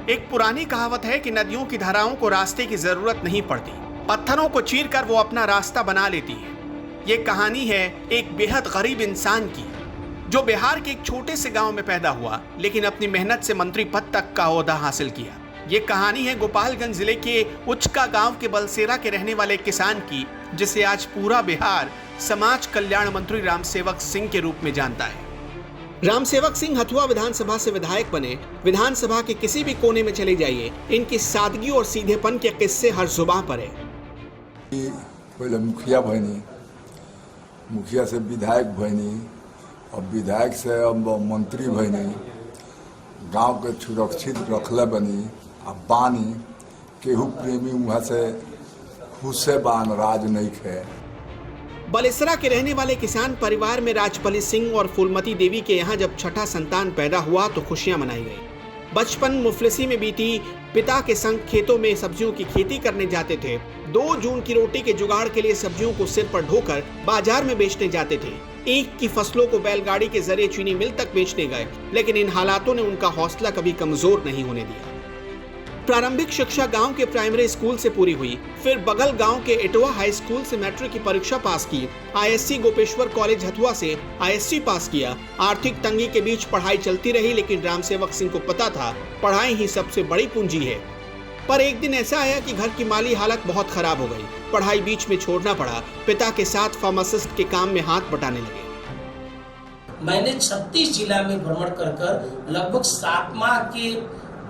एक पुरानी कहावत है कि नदियों की धाराओं को रास्ते की जरूरत नहीं पड़ती, पत्थरों को चीरकर वो अपना रास्ता बना लेती है। ये कहानी है एक बेहद गरीब इंसान की, जो बिहार के एक छोटे से गांव में पैदा हुआ, लेकिन अपनी मेहनत से मंत्री पद तक का ओहदा हासिल किया। ये कहानी है गोपालगंज जिले के उचका गांव के बलसेरा के रहने वाले किसान की, जिसे आज पूरा बिहार समाज कल्याण मंत्री रामसेवक सिंह के रूप में जानता है। रामसेवक सिंह हथुआ विधानसभा से विधायक बने। विधानसभा के किसी भी कोने में चले जाइए, इनकी सादगी और सीधेपन के किस्से हर जुबान पर है। पहले मुखिया बनी, मुखिया से विधायक बनी, और विधायक से अब मंत्री बनी, गांव के सुरक्षित रखले बनी। अब बानी केहू प्रेमी वहाँ से खुशे बान राज नहीं खे। बलेसरा के रहने वाले किसान परिवार में राजपली सिंह और फूलमती देवी के यहाँ जब छठा संतान पैदा हुआ तो खुशियां मनाई गई। बचपन मुफलिसी में बीती। पिता के संग खेतों में सब्जियों की खेती करने जाते थे। 2 जून की रोटी के जुगाड़ के लिए सब्जियों को सिर पर ढोकर बाजार में बेचने जाते थे। ईख की फसलों को बैलगाड़ी के जरिए चीनी मिल तक बेचने गए, लेकिन इन हालातों ने उनका हौसला कभी कमजोर नहीं होने दिया। प्रारंभिक शिक्षा गांव के प्राइमरी स्कूल से पूरी हुई, फिर बगल गांव के इटवा हाई स्कूल से मैट्रिक की परीक्षा पास की। आईएससी गोपेश्वर कॉलेज हथुआ से आईएससी पास किया। आर्थिक तंगी के बीच पढ़ाई चलती रही, लेकिन रामसेवक सिंह को पता था पढ़ाई ही सबसे बड़ी पूंजी है। पर एक दिन ऐसा आया कि घर की माली हालत बहुत खराब हो गई। पढ़ाई बीच में छोड़ना पड़ा। पिता के साथ फार्मासिस्ट के काम में हाथ बटाने लगे। मैंने 36 जिला में भ्रमण कर लगभग 7 माह के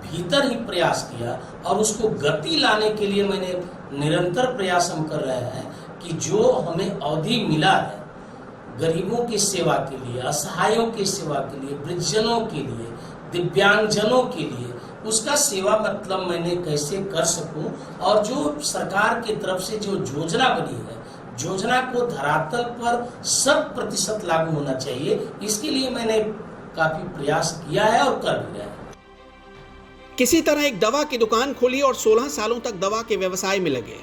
भीतर ही प्रयास किया, और उसको गति लाने के लिए मैंने निरंतर प्रयास हम कर रहे हैं कि जो हमें अवधि मिला है गरीबों की सेवा के लिए, असहायों की सेवा के लिए, वृद्धजनों के लिए, दिव्यांगजनों के लिए, उसका सेवा मतलब मैंने कैसे कर सकूं, और जो सरकार की तरफ से जो योजना बनी है, योजना को धरातल पर 100% लागू होना चाहिए। इसके लिए मैंने काफी प्रयास किया है और कर भी रहा है। किसी तरह एक दवा की दुकान खोली और 16 सालों तक दवा के व्यवसाय में लगे।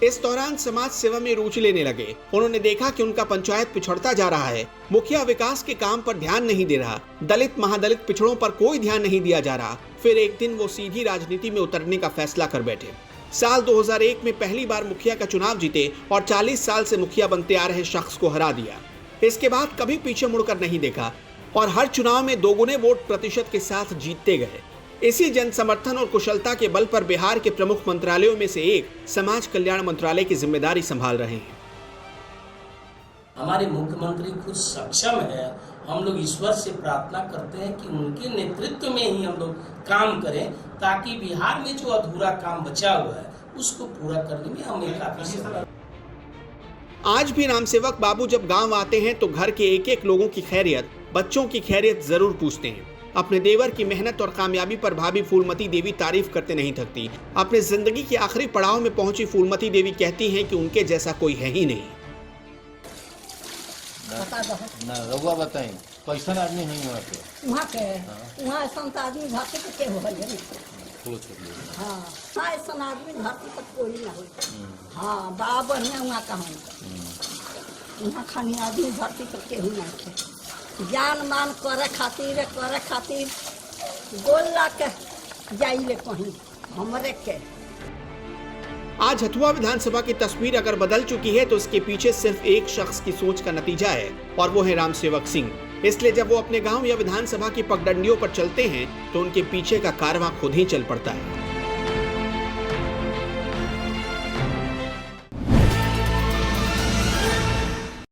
इस दौरान समाज सेवा में रुचि लेने लगे। उन्होंने देखा कि उनका पंचायत पिछड़ता जा रहा है। मुखिया विकास के काम पर ध्यान नहीं दे रहा, दलित महादलित पिछड़ों पर कोई ध्यान नहीं दिया जा रहा। फिर एक दिन वो सीधी राजनीति में उतरने का फैसला कर बैठे। साल 2001 में पहली बार मुखिया का चुनाव जीते और 40 साल से मुखिया बनते आ रहे शख्स को हरा दिया। इसके बाद कभी पीछे मुड़कर नहीं देखा और हर चुनाव में 2 गुने वोट प्रतिशत के साथ जीतते गए। इसी जन समर्थन और कुशलता के बल पर बिहार के प्रमुख मंत्रालयों में से एक समाज कल्याण मंत्रालय की जिम्मेदारी संभाल रहे हैं। हमारे मुख्यमंत्री खुद सक्षम है। हम लोग ईश्वर से प्रार्थना करते हैं कि उनके नेतृत्व में ही हम लोग काम करें, ताकि बिहार में जो अधूरा काम बचा हुआ है उसको पूरा करने में हमें काफी सफल। आज भी रामसेवक बाबू जब गांव आते हैं तो घर के एक लोगों की खैरियत, बच्चों की खैरियत जरूर पूछते हैं। अपने देवर की मेहनत और कामयाबी पर भाभी फूलमती देवी तारीफ करते नहीं थकती। अपने जिंदगी के आखिरी पड़ाव में पहुंची फूलमती देवी कहती हैं कि उनके जैसा कोई है ही नहीं। रउआ बताई कैसन आदमी है वहाँ के वहाँ संत आदमी धरती पे के हो गए। हाँ ऐसा आदमी धरती पर कोई ना हो। हाँ बा बढ़िया वहाँ का हम वहाँ खानी आदमी धरती पर के ना थे। जान मान करे खातिर गोला के जाइले कहीं हमरे के। आज हथुआ विधानसभा की तस्वीर अगर बदल चुकी है तो इसके पीछे सिर्फ एक शख्स की सोच का नतीजा है, और वो है रामसेवक सिंह। इसलिए जब वो अपने गांव या विधानसभा की पगडंडियों पर चलते हैं तो उनके पीछे का कारवां खुद ही चल पड़ता है।